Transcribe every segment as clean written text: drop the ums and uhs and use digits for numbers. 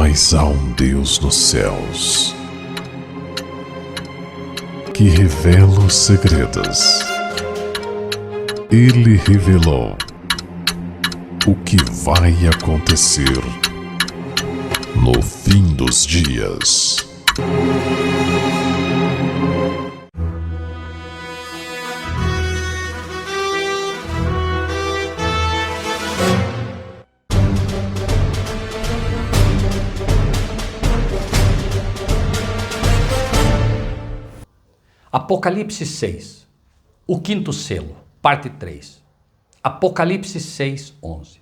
Mas há um Deus nos céus que revela os segredos. Ele revelou o que vai acontecer no fim dos dias. Apocalipse 6, o quinto selo, parte 3. Apocalipse 6, 11.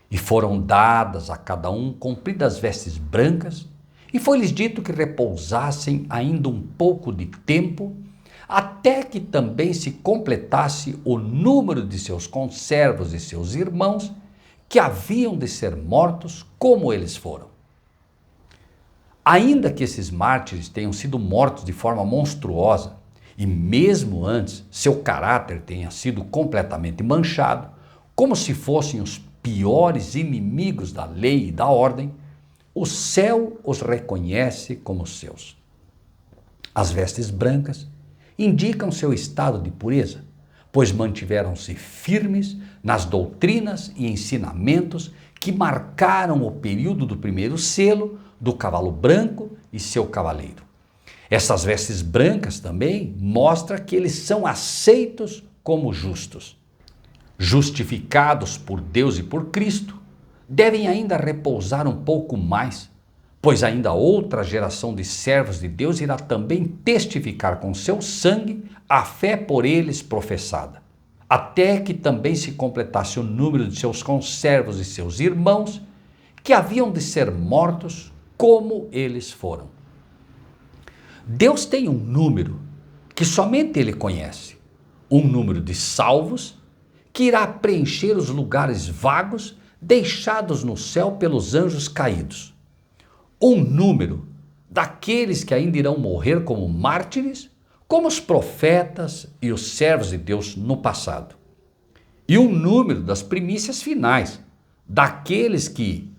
E foram dadas a cada um compridas vestes brancas, e foi-lhes dito que repousassem ainda um pouco de tempo, até que também se completasse o número de seus conservos e seus irmãos, que haviam de ser mortos como eles foram. Ainda que esses mártires tenham sido mortos de forma monstruosa, e mesmo antes seu caráter tenha sido completamente manchado, como se fossem os piores inimigos da lei e da ordem, o céu os reconhece como seus. As vestes brancas indicam seu estado de pureza, pois mantiveram-se firmes nas doutrinas e ensinamentos que marcaram o período do primeiro selo, do cavalo branco e seu cavaleiro. Essas vestes brancas também mostram que eles são aceitos como justos. Justificados por Deus e por Cristo, devem ainda repousar um pouco mais, pois ainda outra geração de servos de Deus irá também testificar com seu sangue a fé por eles professada, até que também se completasse o número de seus conservos e seus irmãos, que haviam de ser mortos como eles foram. Deus tem um número que somente Ele conhece, um número de salvos que irá preencher os lugares vagos deixados no céu pelos anjos caídos, um número daqueles que ainda irão morrer como mártires, como os profetas e os servos de Deus no passado, e um número das primícias finais, daqueles que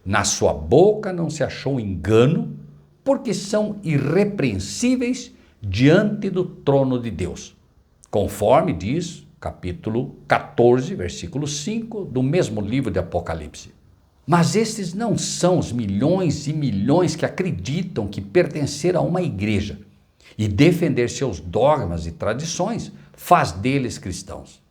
na sua boca não se achou engano, porque são irrepreensíveis diante do trono de Deus, conforme diz capítulo 14, versículo 5 do mesmo livro de Apocalipse. Mas estes não são os milhões e milhões que acreditam que pertencer a uma igreja e defender seus dogmas e tradições faz deles cristãos.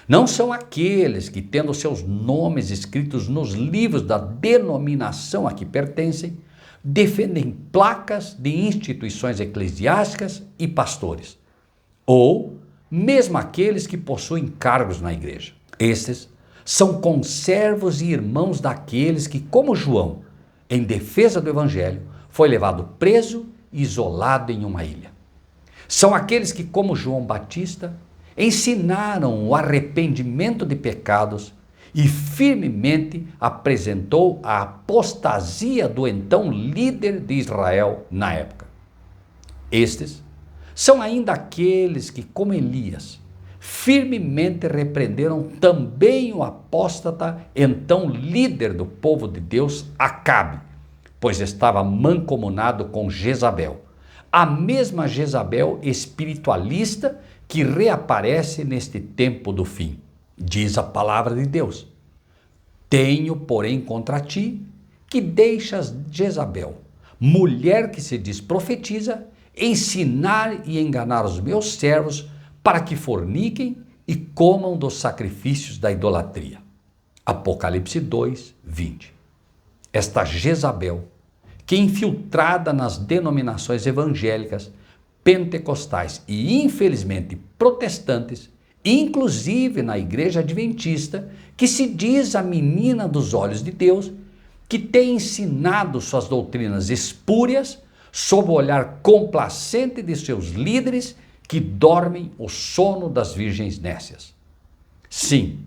Não são aqueles que, tendo seus nomes escritos nos livros da denominação a que pertencem, defendem placas de instituições eclesiásticas e pastores, ou mesmo aqueles que possuem cargos na igreja. Estes são conservos e irmãos daqueles que, como João, em defesa do evangelho, foi levado preso e isolado em uma ilha. São aqueles que, como João Batista, ensinaram o arrependimento de pecados e firmemente apresentou a apostasia do então líder de Israel na época. Estes são ainda aqueles que, como Elias, firmemente repreenderam também o apóstata, então líder do povo de Deus, Acabe, pois estava mancomunado com Jezabel, a mesma Jezabel espiritualista que reaparece neste tempo do fim. Diz a palavra de Deus: tenho, porém, contra ti que deixas Jezabel, mulher que se diz profetiza, ensinar e enganar os meus servos para que forniquem e comam dos sacrifícios da idolatria. Apocalipse 2, 20. Esta Jezabel, que infiltrada nas denominações evangélicas, pentecostais e infelizmente protestantes, inclusive na igreja adventista, que se diz a menina dos olhos de Deus, que tem ensinado suas doutrinas espúrias sob o olhar complacente de seus líderes que dormem o sono das virgens nécias. Sim,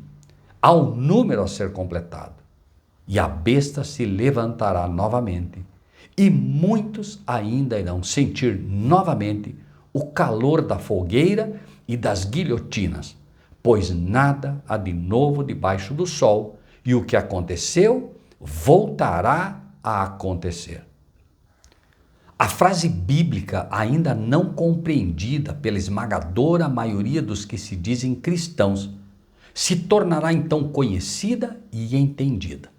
há um número a ser completado, e a besta se levantará novamente, e muitos ainda irão sentir novamente o calor da fogueira e das guilhotinas, pois nada há de novo debaixo do sol, e o que aconteceu voltará a acontecer. A frase bíblica, ainda não compreendida pela esmagadora maioria dos que se dizem cristãos, se tornará então conhecida e entendida,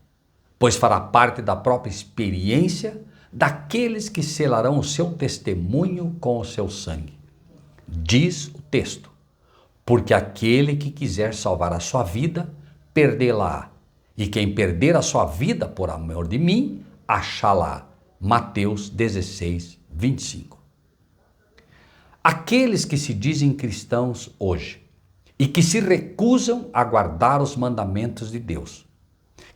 pois fará parte da própria experiência daqueles que selarão o seu testemunho com o seu sangue. Diz o texto: porque aquele que quiser salvar a sua vida, perdê-la-á, e quem perder a sua vida por amor de mim, achá-la-á. Mateus 16, 25. Aqueles que se dizem cristãos hoje e que se recusam a guardar os mandamentos de Deus,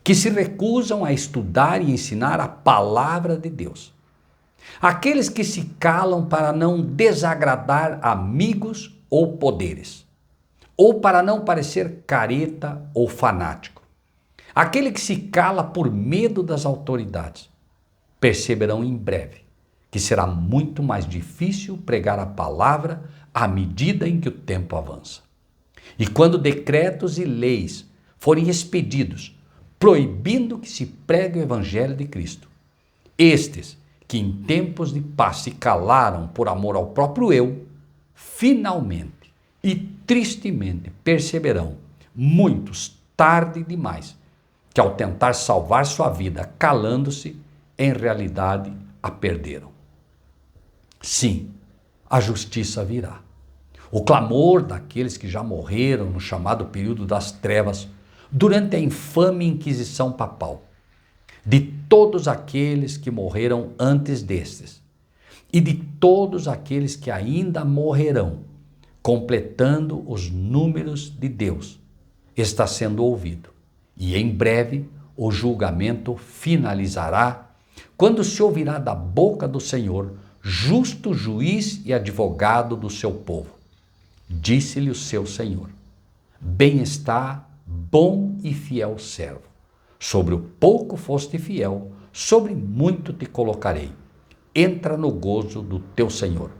que se recusam a estudar e ensinar a palavra de Deus, aqueles que se calam para não desagradar amigos ou poderes, ou para não parecer careta ou fanático, aquele que se cala por medo das autoridades, perceberão em breve que será muito mais difícil pregar a palavra à medida em que o tempo avança. E quando decretos e leis forem expedidos, proibindo que se pregue o Evangelho de Cristo, estes que em tempos de paz se calaram por amor ao próprio eu, finalmente e tristemente perceberão, muitos tarde demais, que ao tentar salvar sua vida calando-se, em realidade a perderam. Sim, a justiça virá. O clamor daqueles que já morreram no chamado período das trevas, durante a infame Inquisição Papal, de todos aqueles que morreram antes destes, e de todos aqueles que ainda morrerão, completando os números de Deus, está sendo ouvido. E em breve o julgamento finalizará, quando se ouvirá da boca do Senhor, justo juiz e advogado do seu povo. Disse-lhe o seu Senhor: bem está, bom e fiel servo. Sobre o pouco foste fiel, sobre muito te colocarei. Entra no gozo do teu Senhor.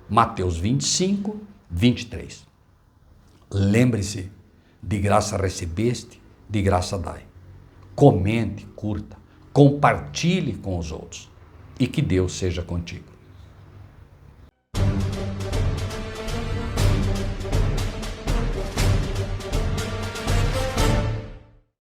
Mateus 25, 23. Lembre-se, de graça recebeste, de graça dai. Comente, curta, compartilhe com os outros. E que Deus seja contigo.